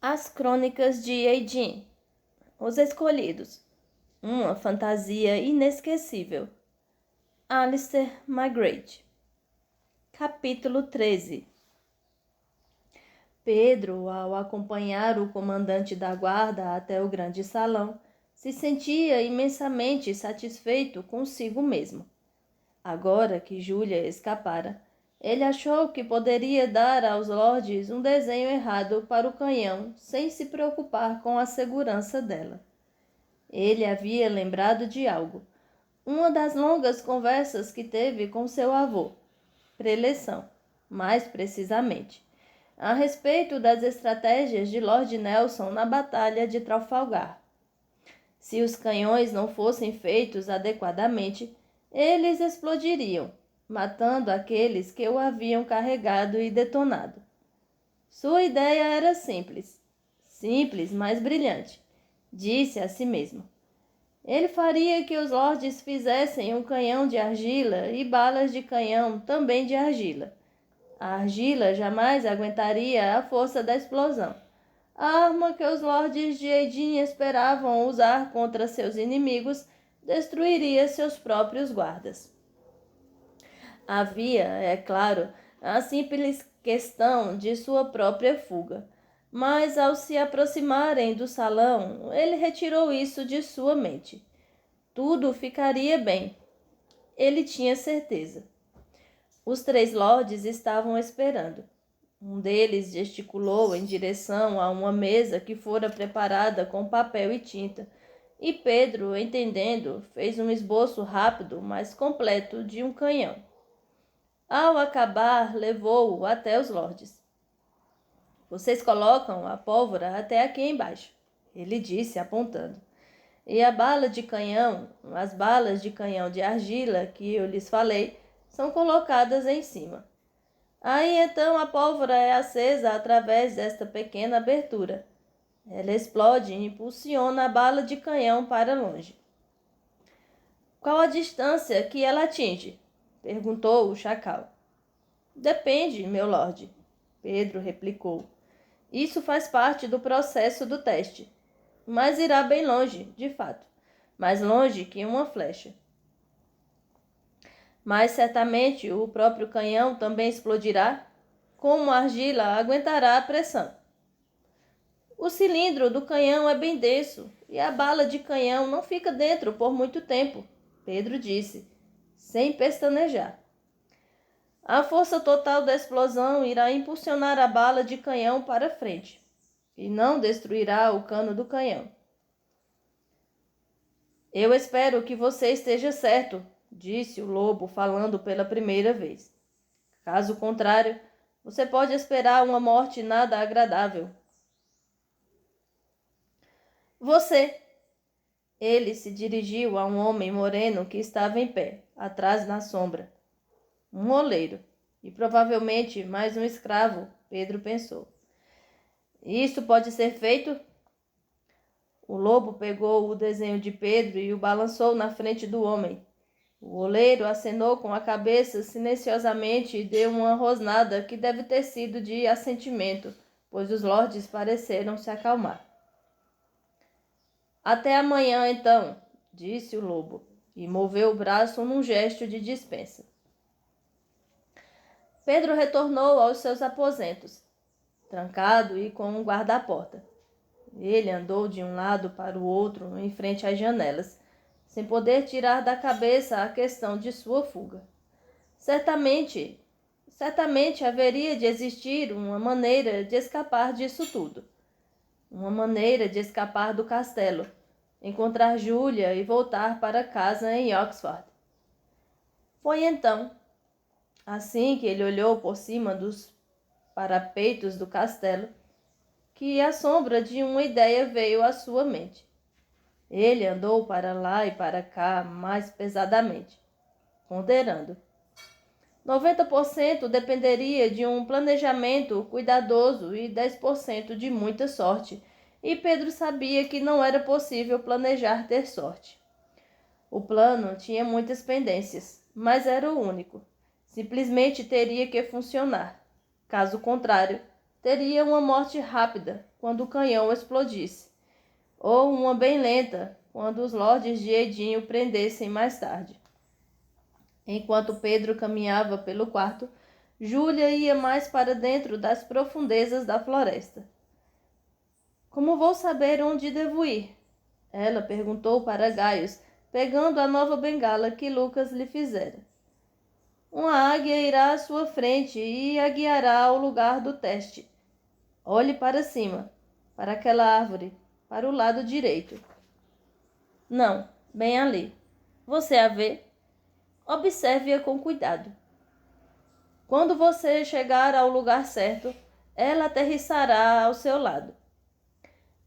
As Crônicas de Eugene, Os Escolhidos, uma fantasia inesquecível. Alistair McGrady. Capítulo 13. Pedro, ao acompanhar o comandante da guarda até o grande salão, se sentia imensamente satisfeito consigo mesmo. Agora que Júlia escapara, ele achou que poderia dar aos lordes um desenho errado para o canhão sem se preocupar com a segurança dela. Ele havia lembrado de algo. Uma das longas conversas que teve com seu avô, preleção, mais precisamente, a respeito das estratégias de Lord Nelson na Batalha de Trafalgar. Se os canhões não fossem feitos adequadamente, eles explodiriam, matando aqueles que o haviam carregado e detonado. Sua ideia era simples, mas brilhante, disse a si mesmo. Ele faria que os lordes fizessem um canhão de argila e balas de canhão também de argila. A argila jamais aguentaria a força da explosão, a arma que os lordes de Eugene esperavam usar contra seus inimigos destruiria seus próprios guardas. Havia, é claro, a simples questão de sua própria fuga, mas ao se aproximarem do salão, ele retirou isso de sua mente. Tudo ficaria bem. Ele tinha certeza. Os 3 lordes estavam esperando. Um deles gesticulou em direção a uma mesa que fora preparada com papel e tinta, e Pedro, entendendo, fez um esboço rápido, mas completo, de um canhão. Ao acabar, levou-o até os lordes. Vocês colocam a pólvora até aqui embaixo, ele disse, apontando. E a bala de canhão, as balas de canhão de argila que eu lhes falei, são colocadas em cima. Aí então a pólvora é acesa através desta pequena abertura. Ela explode e impulsiona a bala de canhão para longe. Qual a distância que ela atinge? Perguntou o chacal. Depende, meu lorde, Pedro replicou. Isso faz parte do processo do teste. Mas irá bem longe, de fato. Mais longe que uma flecha. Mas certamente o próprio canhão também explodirá, como a argila aguentará a pressão. O cilindro do canhão é bem denso e a bala de canhão não fica dentro por muito tempo, Pedro disse, sem pestanejar. A força total da explosão irá impulsionar a bala de canhão para frente e não destruirá o cano do canhão. Eu espero que você esteja certo, disse o lobo falando pela primeira vez. Caso contrário, você pode esperar uma morte nada agradável. Você! Ele se dirigiu a um homem moreno que estava em pé, atrás na sombra. Um oleiro, e provavelmente mais um escravo, Pedro pensou. Isso pode ser feito? O lobo pegou o desenho de Pedro e o balançou na frente do homem. O oleiro acenou com a cabeça silenciosamente e deu uma rosnada que deve ter sido de assentimento, pois os lordes pareceram se acalmar. Até amanhã, então, disse o lobo, e moveu o braço num gesto de dispensa. Pedro retornou aos seus aposentos, trancado e com um guarda-porta. Ele andou de um lado para o outro, em frente às janelas, sem poder tirar da cabeça a questão de sua fuga. Certamente haveria de existir uma maneira de escapar disso tudo. Uma maneira de escapar do castelo, encontrar Júlia e voltar para casa em Oxford. Foi então, assim que ele olhou por cima dos parapeitos do castelo, que a sombra de uma ideia veio à sua mente. Ele andou para lá e para cá mais pesadamente, ponderando. 90% dependeria de um planejamento cuidadoso e 10% de muita sorte, e Pedro sabia que não era possível planejar ter sorte. O plano tinha muitas pendências, mas era o único. Simplesmente teria que funcionar. Caso contrário, teria uma morte rápida quando o canhão explodisse, ou uma bem lenta quando os lordes de Edinho o prendessem mais tarde. Enquanto Pedro caminhava pelo quarto, Júlia ia mais para dentro das profundezas da floresta. Como vou saber onde devo ir? Ela perguntou para Gaius, pegando a nova bengala que Lucas lhe fizera. Uma águia irá à sua frente e a guiará ao lugar do teste. Olhe para cima, para aquela árvore, para o lado direito. Não, bem ali. Você a vê? Observe-a com cuidado. Quando você chegar ao lugar certo, ela aterrissará ao seu lado.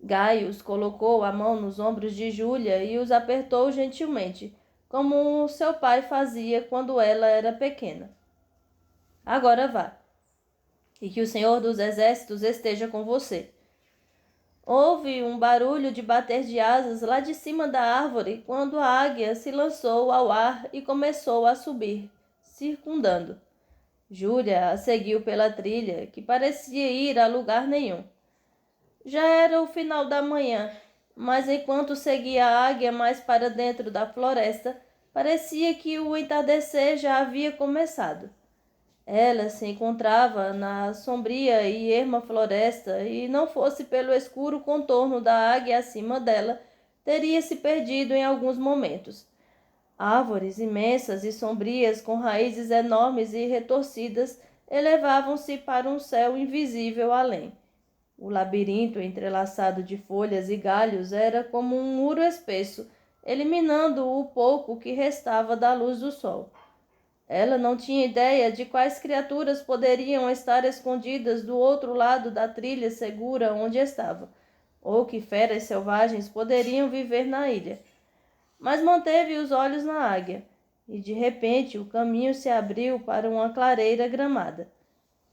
Gaius colocou a mão nos ombros de Júlia e os apertou gentilmente, como seu pai fazia quando ela era pequena. Agora vá, e que o Senhor dos Exércitos esteja com você. Houve um barulho de bater de asas lá de cima da árvore quando a águia se lançou ao ar e começou a subir, circundando. Júlia a seguiu pela trilha, que parecia ir a lugar nenhum. Já era o final da manhã, mas enquanto seguia a águia mais para dentro da floresta, parecia que o entardecer já havia começado. Ela se encontrava na sombria e erma floresta, e não fosse pelo escuro contorno da águia acima dela, teria se perdido em alguns momentos. Árvores imensas e sombrias, com raízes enormes e retorcidas, elevavam-se para um céu invisível além. O labirinto entrelaçado de folhas e galhos era como um muro espesso, eliminando o pouco que restava da luz do sol. Ela não tinha ideia de quais criaturas poderiam estar escondidas do outro lado da trilha segura onde estava, ou que feras selvagens poderiam viver na ilha. Mas manteve os olhos na águia, e de repente o caminho se abriu para uma clareira gramada.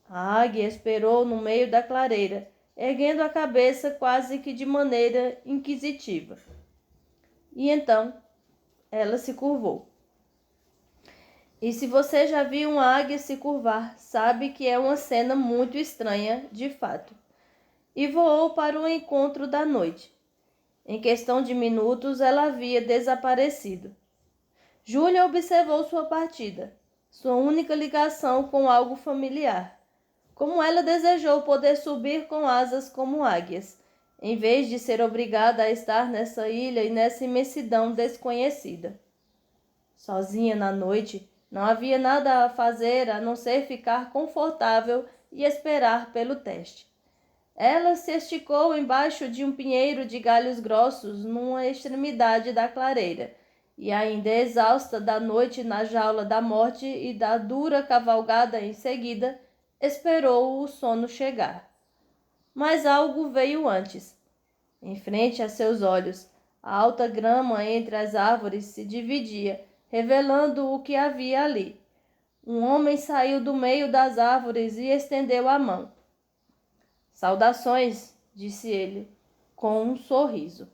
A águia esperou no meio da clareira, erguendo a cabeça quase que de maneira inquisitiva. E então ela se curvou. E se você já viu uma águia se curvar, sabe que é uma cena muito estranha, de fato. E voou para o encontro da noite. Em questão de minutos, ela havia desaparecido. Júlia observou sua partida, sua única ligação com algo familiar. Como ela desejou poder subir com asas como águias, em vez de ser obrigada a estar nessa ilha e nessa imensidão desconhecida. Sozinha na noite, não havia nada a fazer a não ser ficar confortável e esperar pelo teste. Ela se esticou embaixo de um pinheiro de galhos grossos numa extremidade da clareira, e ainda exausta da noite na jaula da morte e da dura cavalgada em seguida, esperou o sono chegar. Mas algo veio antes. Em frente a seus olhos, a alta grama entre as árvores se dividia, revelando o que havia ali. Um homem saiu do meio das árvores e estendeu a mão. Saudações, disse ele, com um sorriso.